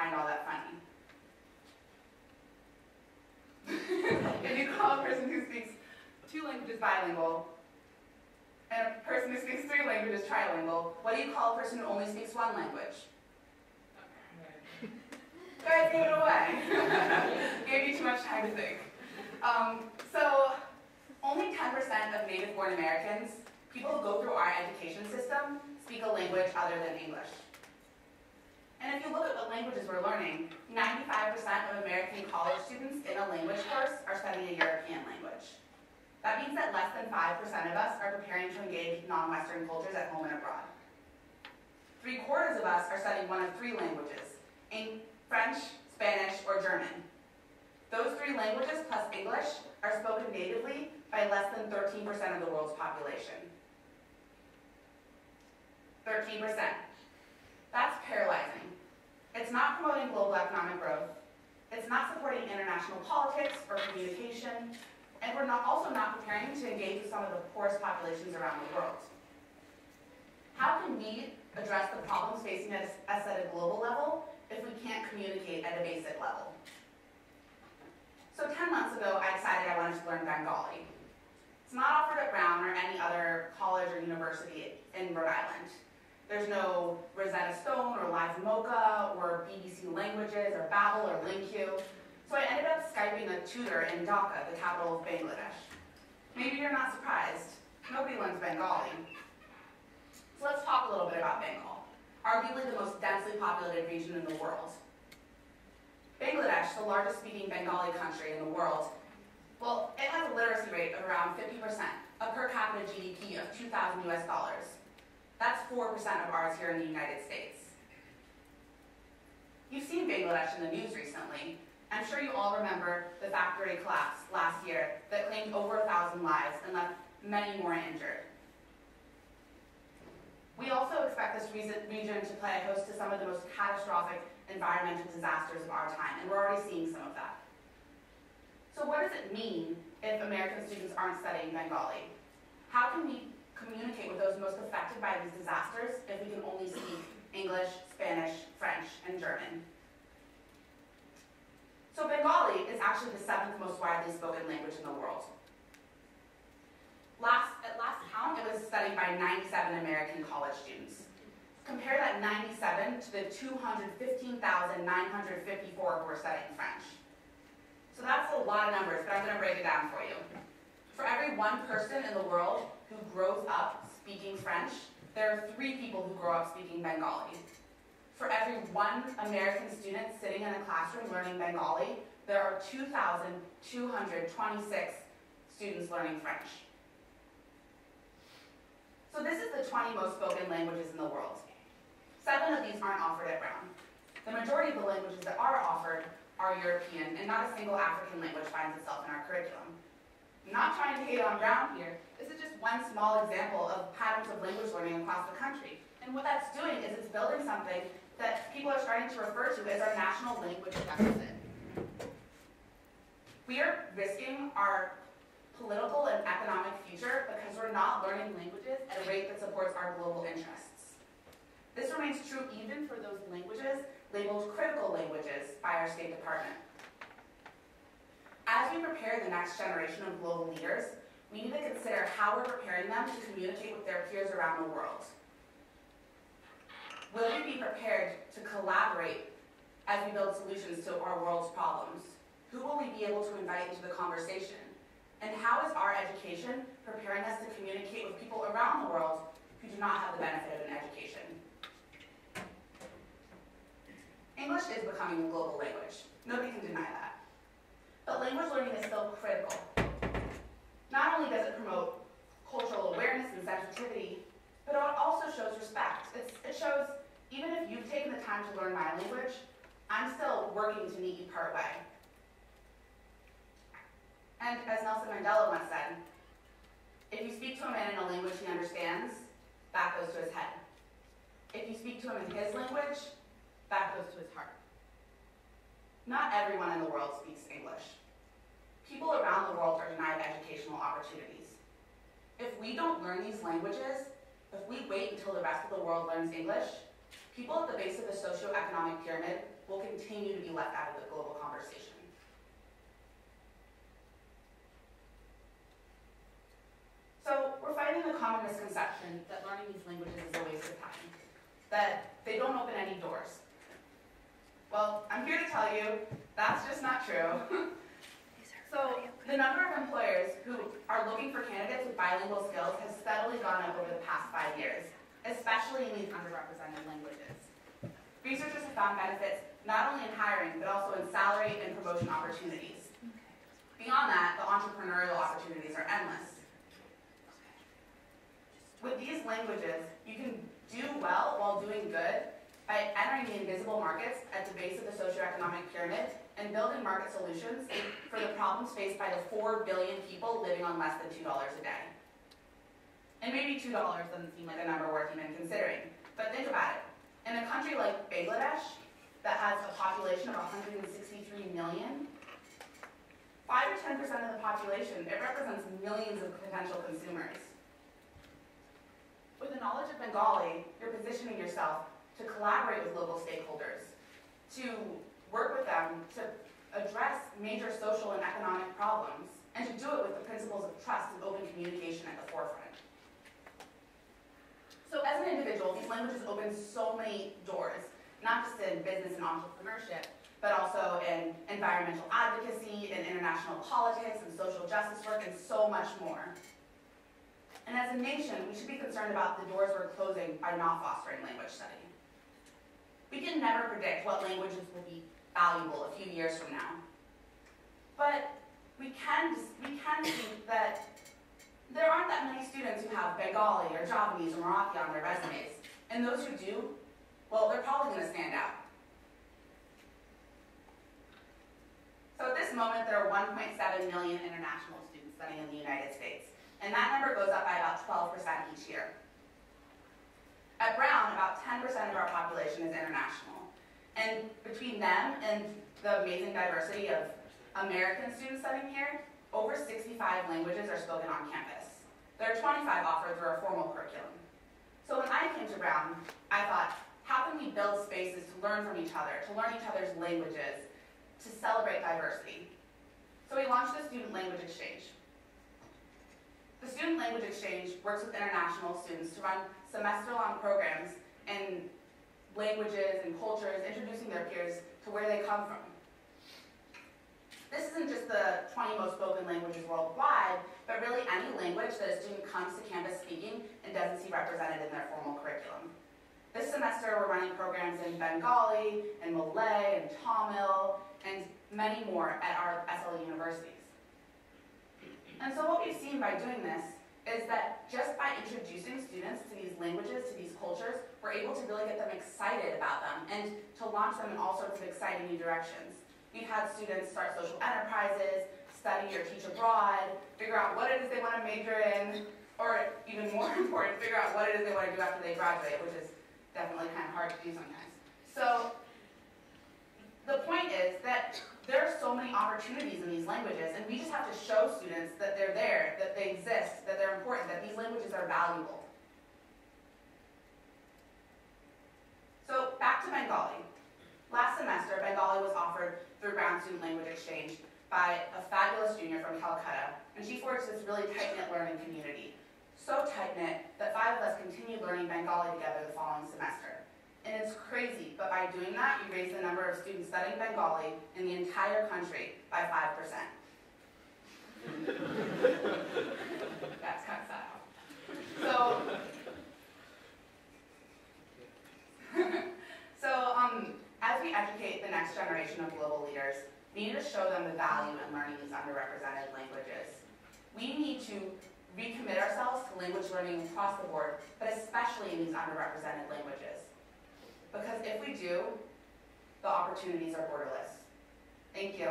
find all that funny. If you call a person who speaks 2 languages bilingual, and a person who speaks 3 languages trilingual, what do you call a person who only speaks 1 language? Guys, gave it away. Gave you too much time to think. So, only 10% of native-born Americans, people who go through our education system, speak a language other than English. And if you look at what languages we're learning, 95% of American college students in a language course are studying a European language. That means that less than 5% of us are preparing to engage non-Western cultures at home and abroad. 3/4 of us are studying one of 3 languages, French, Spanish, or German. Those 3 languages plus English are spoken natively by less than 13% of the world's population. 13%. That's paralyzing. It's not promoting global economic growth. It's not supporting international politics or communication. And we're also not preparing to engage with some of the poorest populations around the world. How can we address the problems facing us at a global level if we can't communicate at a basic level? So 10 months ago, I decided I wanted to learn Bengali. It's not offered at Brown or any other college or university in Rhode Island. There's no Rosetta Stone or Live Mocha or BBC Languages or Babbel or LingQ. So I ended up Skyping a tutor in Dhaka, the capital of Bangladesh. Maybe you're not surprised. Nobody learns Bengali. So let's talk a little bit about Bengal, arguably the most densely populated region in the world. Bangladesh, the largest speaking Bengali country in the world, well, it has a literacy rate of around 50%, a per capita GDP of $2,000 US. That's 4% of ours here in the United States. You've seen Bangladesh in the news recently. I'm sure you all remember the factory collapse last year that claimed over 1,000 lives and left many more injured. We also expect this region to play host to some of the most catastrophic environmental disasters of our time, and we're already seeing some of that. So what does it mean if American students aren't studying Bengali? How can we communicate with those most affected by these disasters if we can only speak English, Spanish, French, and German? So Bengali is actually the 7th most widely spoken language in the world. At last count, it was studied by 97 American college students. Compare that 97 to the 215,954 who are studying French. So that's a lot of numbers, but I'm going to break it down for you. For every 1 person in the world who grows up speaking French, there are 3 people who grow up speaking Bengali. For every 1 American student sitting in a classroom learning Bengali, there are 2,226 students learning French. So this is the 20 most spoken languages in the world. 7 of these aren't offered at Brown. The majority of the languages that are offered are European, and not a single African language finds itself in our curriculum. I'm not trying to hate on Brown here. This is just one small example of patterns of language learning across the country. And what that's doing is it's building something that people are starting to refer to as our national language deficit. We are risking our political and economic future because we're not learning languages at a rate that supports our global interests. This remains true even for those languages labeled critical languages by our State Department. As we prepare the next generation of global leaders, we need to consider how we're preparing them to communicate with their peers around the world. Will we be prepared to collaborate as we build solutions to our world's problems? Who will we be able to invite into the conversation? And how is our education preparing us to communicate with people around the world who do not have the benefit of an education? English is becoming a global language. Nobody can deny that. But language learning is still critical. Not only does it promote cultural awareness and sensitivity, but it also shows respect. It shows, even if you've taken the time to learn my language, I'm still working to meet you partway. And as Nelson Mandela once said, if you speak to a man in a language he understands, that goes to his head. If you speak to him in his language, that goes to his heart. Not everyone in the world speaks English. People around the world are denied educational opportunities. If we don't learn these languages, if we wait until the rest of the world learns English, people at the base of the socioeconomic pyramid will continue to be left out of the global conversation. So we're fighting the common misconception that learning these languages is a waste of time, that they don't open any doors. Well, I'm here to tell you that's just not true. So the number of employers who are looking for candidates with bilingual skills has steadily gone up over the past 5 years, especially in these underrepresented languages. Researchers have found benefits not only in hiring, but also in salary and promotion opportunities. Beyond that, the entrepreneurial opportunities are endless. With these languages, you can do well while doing good by entering the invisible markets at the base of the socioeconomic pyramid and building market solutions for the problems faced by the 4 billion people living on less than $2 a day. And maybe $2 doesn't seem like a number worth even considering, but think about it. In a country like Bangladesh, that has a population of 163 million, 5 or 10% of the population, it represents millions of potential consumers. With the knowledge of Bengali, you're positioning yourself to collaborate with local stakeholders, to work with them to address major social and economic problems, and to do it with the principles of trust and open communication at the forefront. So as an individual, these languages open so many doors, not just in business and entrepreneurship, but also in environmental advocacy, in international politics, and social justice work, and so much more. And as a nation, we should be concerned about the doors we're closing by not fostering language study. We can never predict what languages will be valuable a few years from now. But we can think that there aren't that many students who have Bengali or Javanese or Marathi on their resumes. And those who do, well, they're probably going to stand out. So at this moment, there are 1.7 million international students studying in the United States. And that number goes up by about 12% each year. At Brown, about 10% of our population is international. And between them and the amazing diversity of American students studying here, over 65 languages are spoken on campus. There are 25 offered through our formal curriculum. So when I came to Brown, I thought, how can we build spaces to learn from each other, to learn each other's languages, to celebrate diversity? So we launched the Student Language Exchange. The Student Language Exchange works with international students to run semester-long programs in languages and cultures, introducing their peers to where they come from. This isn't just the 20 most spoken languages worldwide, but really any language that a student comes to campus speaking and doesn't see represented in their formal curriculum. This semester, we're running programs in Bengali, and Malay, and Tamil, and many more at our SLE universities. And so what we've seen by doing this is that just by introducing students to these languages, to these cultures, we're able to really get them excited about them and to launch them in all sorts of exciting new directions. We've had students start social enterprises, study or teach abroad, figure out what it is they want to major in, or even more important, figure out what it is they want to do after they graduate, which is definitely kind of hard to do sometimes. So the point is that there are so many opportunities in these languages, and we just have to show students that they're there, that they exist, that they're important, that these languages are valuable. So back to Bengali. Last semester, Bengali was offered through Brown Student Language Exchange by a fabulous junior from Calcutta, and she forged this really tight-knit learning community. So tight-knit that 5 of us continued learning Bengali together the following semester. And it's crazy, but by doing that, you raise the number of students studying Bengali in the entire country by 5%. That's kind of sad. As we educate the next generation of global leaders, we need to show them the value in learning these underrepresented languages. We need to recommit ourselves to language learning across the board, but especially in these underrepresented languages. Because if we do, the opportunities are borderless. Thank you.